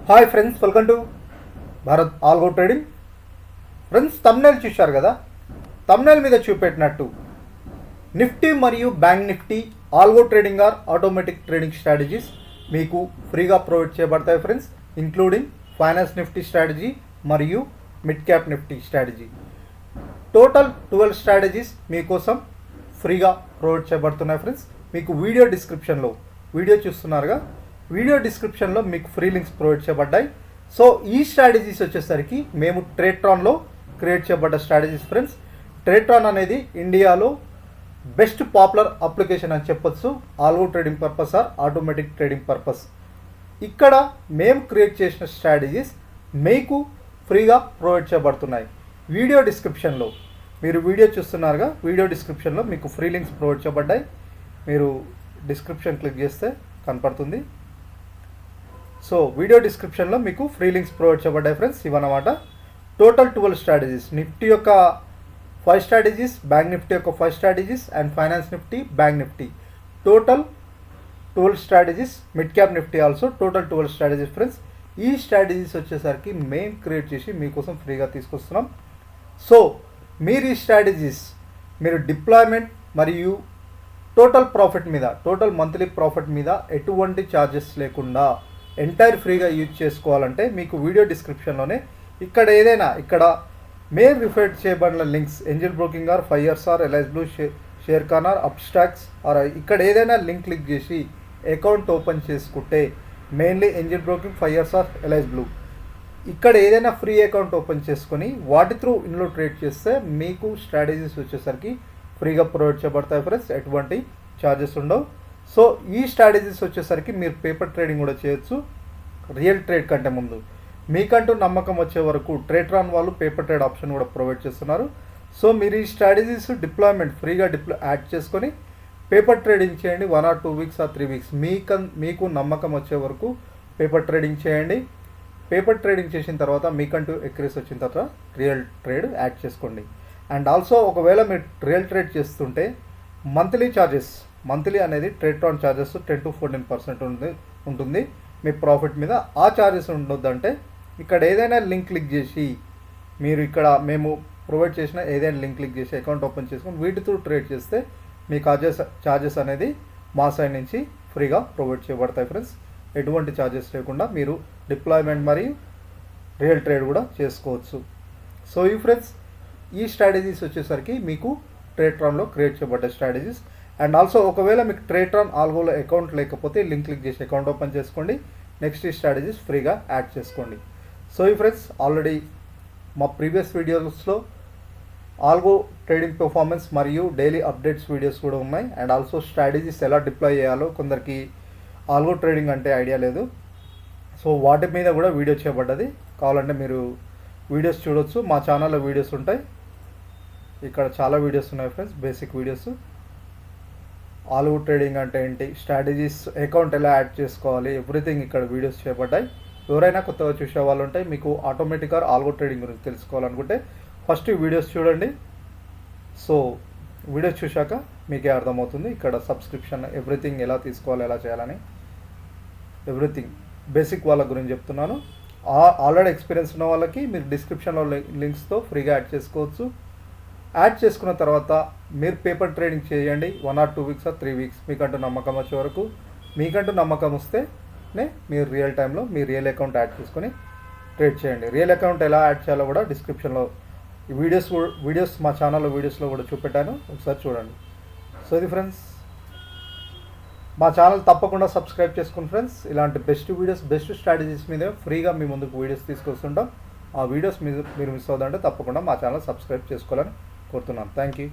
Hi friends, welcome to Bharat algo trading. Friends, thumbnail చూశారు కదా. Thumbnail మీద చూపెట్టినట్టు నిఫ్టీ మరియు bank Nifty algo trading or automatic trading strategies మీకు ఫ్రీగా ప్రొవైడ్ చేయబడతాయి friends, including finance Nifty strategy మరియు mid cap Nifty strategy. Total 12 strategies మీకోసం ఫ్రీగా ప్రొవైడ్ చేయబడుతున్నాయి ఫ్రెండ్స్. మీకు వీడియో డిస్క్రిప్షన్లో వీడియో చూస్తున్నారుగా, వీడియో డిస్క్రిప్షన్లో మీకు ఫ్రీ లింక్స్ ప్రొవైడ్ చేయబడ్డాయి. సో ఈ స్ట్రాటజీస్ వచ్చేసరికి మేము ట్రేడ్ట్రాన్లో క్రియేట్ చేయబడ్డ స్ట్రాటజీస్ ఫ్రెండ్స్. ట్రేడ్ట్రాన్ అనేది ఇండియాలో బెస్ట్ పాపులర్ అప్లికేషన్ అని చెప్పొచ్చు, algo trading purpose or automatic trading purpose. ఇక్కడ మేము క్రియేట్ చేసిన స్ట్రాటజీస్ మీకు ఫ్రీగా ప్రొవైడ్ చేయబడుతున్నాయి. వీడియో డిస్క్రిప్షన్లో మీరు వీడియో చూస్తున్నారుగా, వీడియో డిస్క్రిప్షన్లో మీకు ఫ్రీ లింక్స్ ప్రొవైడ్ చేయబడ్డాయి. మీరు డిస్క్రిప్షన్ క్లిక్ చేస్తే కనపడుతుంది. సో వీడియో డిస్క్రిప్షన్లో మీకు ఫ్రీ లింక్స్ ప్రొవైడ్ చేయబడ్డాయి ఫ్రెండ్స్. ఇవన్నమాట టోటల్ 12 స్ట్రాటజీస్. నిఫ్టీ యొక్క 5 స్ట్రాటజీస్, బ్యాంక్ నిఫ్టీ యొక్క 5 strategies and finance Nifty, bank Nifty total 12 strategies. Mid cap Nifty also total 12 strategies friends. ఈ స్ట్రాటజీస్ వచ్చేసరికి మేము క్రియేట్ చేసి మీకోసం ఫ్రీగా తీసుకొస్తున్నాం. సో మీరు ఈ స్ట్రాటజీస్ మీరు డిప్లాయ్మెంట్ మరియు టోటల్ ప్రాఫిట్ మీద, టోటల్ మంత్లీ ప్రాఫిట్ మీద ఎటువంటి ఛార్జెస్ లేకుండా ఎంటైర్ ఫ్రీగా యూజ్ చేసుకోవాలంటే మీకు వీడియో డిస్క్రిప్షన్లోనే ఇక్కడ మేము రిఫర్ చేయబడిన links Angel Broking or 5 years or Alice Blue, Sharekhan or Upstox or ఇక్కడ ఏదైనా లింక్ క్లిక్ చేసి అకౌంట్ ఓపెన్ చేసుకుంటే, mainly Angel Broking 5 years or Alice Blue, ఇక్కడ ఏదైనా ఫ్రీ అకౌంట్ ఓపెన్ చేసుకొని వాటి త్రూ ఇందులో ట్రేడ్ చేస్తే మీకు స్ట్రాటజీస్ వచ్చేసరికి ఫ్రీగా ప్రొవైడ్ చేయబడతాయి ఫ్రెండ్స్. ఎటువంటి ఛార్జెస్ ఉండవు. సో ఈ స్ట్రాటజీస్ వచ్చేసరికి మీరు పేపర్ ట్రేడింగ్ కూడా చేయొచ్చు రియల్ ట్రేడ్ కంటే ముందు. మీకంటూ నమ్మకం వచ్చే వరకు ట్రేడ్ట్రాన్ వాళ్ళు పేపర్ ట్రేడ్ ఆప్షన్ కూడా ప్రొవైడ్ చేస్తున్నారు. సో మీరు ఈ స్ట్రాటజీస్ డిప్లాయ్మెంట్ ఫ్రీగా యాడ్ చేసుకొని పేపర్ ట్రేడింగ్ చేయండి. 1 or 2 weeks ఆర్ 3 weeks మీకు నమ్మకం వచ్చే వరకు పేపర్ ట్రేడింగ్ చేయండి. పేపర్ ట్రేడింగ్ చేసిన తర్వాత మీకంటూ ఎక్రేస్ వచ్చిన తర్వాత రియల్ ట్రేడ్ యాడ్ చేసుకోండి. అండ్ ఆల్సో ఒకవేళ మీరు రియల్ ట్రేడ్ చేస్తుంటే మంత్లీ అనేది ట్రేడ్ట్రాన్ ఛార్జెస్ 10 to 14% ఉంటుంది మీ ప్రాఫిట్ మీద. ఆ ఛార్జెస్ ఉండొద్దంటే ఇక్కడ ఏదైనా లింక్ క్లిక్ చేసి మీరు ఇక్కడ మేము ప్రొవైడ్ చేసిన ఏదైనా లింక్ క్లిక్ చేసి అకౌంట్ ఓపెన్ చేసుకొని వీటితో ట్రేడ్ చేస్తే మీ ఛార్జెస్ అనేది మా సైడ్ నుంచి ఫ్రీగా ప్రొవైడ్ చేయబడతాయి ఫ్రెండ్స్. ఎటువంటి ఛార్జెస్ లేకుండా మీరు డిప్లాయ్మెంట్ మరియు రియల్ ట్రేడ్ కూడా చేసుకోవచ్చు. సో ఈ ఫ్రెండ్స్, ఈ స్ట్రాటజీస్ వచ్చేసరికి మీకు ట్రేడ్ట్రాన్లో క్రియేట్ చేయబడ్డ స్ట్రాటజీస్. అండ్ ఆల్సో ఒకవేళ మీకు ట్రేడ్ట్రాన్ ఆల్గోలో అకౌంట్ లేకపోతే లింక్ క్లిక్ చేసి అకౌంట్ ఓపెన్ చేసుకోండి. నెక్స్ట్ ఈ స్ట్రాటజీస్ ఫ్రీగా యాడ్ చేసుకోండి. సో ఈ ఫ్రెండ్స్, ఆల్రెడీ మా ప్రీవియస్ వీడియోస్లో ఆల్గో ట్రేడింగ్ పెర్ఫార్మెన్స్ మరియు డైలీ అప్డేట్స్ వీడియోస్ కూడా ఉన్నాయి. అండ్ ఆల్సో స్ట్రాటజీస్ ఎలా డిప్లాయ్ చేయాలో కొందరికి ఆల్గో ట్రేడింగ్ అంటే ఐడియా లేదు. సో వాటి మీద కూడా వీడియో చేయబడ్డది. కావాలంటే మీరు వీడియోస్ చూడొచ్చు. మా ఛానల్లో వీడియోస్ ఉంటాయి. ఇక్కడ చాలా వీడియోస్ ఉన్నాయి friends, basic videos. Algo trading అంటే ఏంటి, స్ట్రాటజీస్ అకౌంట్ ఎలా యాడ్ చేసుకోవాలి, ఎవ్రీథింగ్ ఇక్కడ వీడియోస్ చేయబడ్డాయి. ఎవరైనా కొత్తగా చూసే వాళ్ళు ఉంటాయి, మీకు ఆటోమేటిక్ ఆర్ ఆల్గో ట్రేడింగ్ గురించి తెలుసుకోవాలనుకుంటే ఫస్ట్ ఈ వీడియోస్ చూడండి. సో వీడియోస్ చూశాక మీకే అర్థమవుతుంది. ఇక్కడ సబ్స్క్రిప్షన్ ఎవ్రీథింగ్ ఎలా తీసుకోవాలి, ఎలా చేయాలని ఎవ్రీథింగ్ బేసిక్ వాళ్ళ గురించి చెప్తున్నాను. ఆల్రెడీ ఎక్స్పీరియన్స్ ఉన్న వాళ్ళకి మీరు డిస్క్రిప్షన్లో లింక్స్తో ఫ్రీగా యాడ్ చేసుకోవచ్చు. యాడ్ చేసుకున్న తర్వాత మీరు పేపర్ ట్రేడింగ్ చేయండి 1 or 2 weeks ఆర్ 3 weeks. మీకంటూ నమ్మకం వచ్చే వరకు, మీకంటూ నమ్మకం వస్తేనే మీరు రియల్ టైంలో మీ రియల్ అకౌంట్ యాడ్ చేసుకొని ట్రేడ్ చేయండి. రియల్ అకౌంట్ ఎలా యాడ్ చేయాలో కూడా డిస్క్రిప్షన్లో వీడియోస్ మా ఛానల్లో వీడియోస్లో కూడా చూపెట్టాను, ఒకసారి చూడండి. సో ఇది ఫ్రెండ్స్, మా ఛానల్ తప్పకుండా సబ్స్క్రైబ్ చేసుకోండి ఫ్రెండ్స్. ఇలాంటి బెస్ట్ వీడియోస్, బెస్ట్ స్ట్రాటజీస్ మీద ఫ్రీగా మీ ముందుకు వీడియోస్ తీసుకొస్తుంటాం. ఆ వీడియోస్ మీరు మిస్ అవుతుందంటే తప్పకుండా మా ఛానల్ సబ్స్క్రైబ్ చేసుకోవాలని కోరుతున్నాను. Thank you.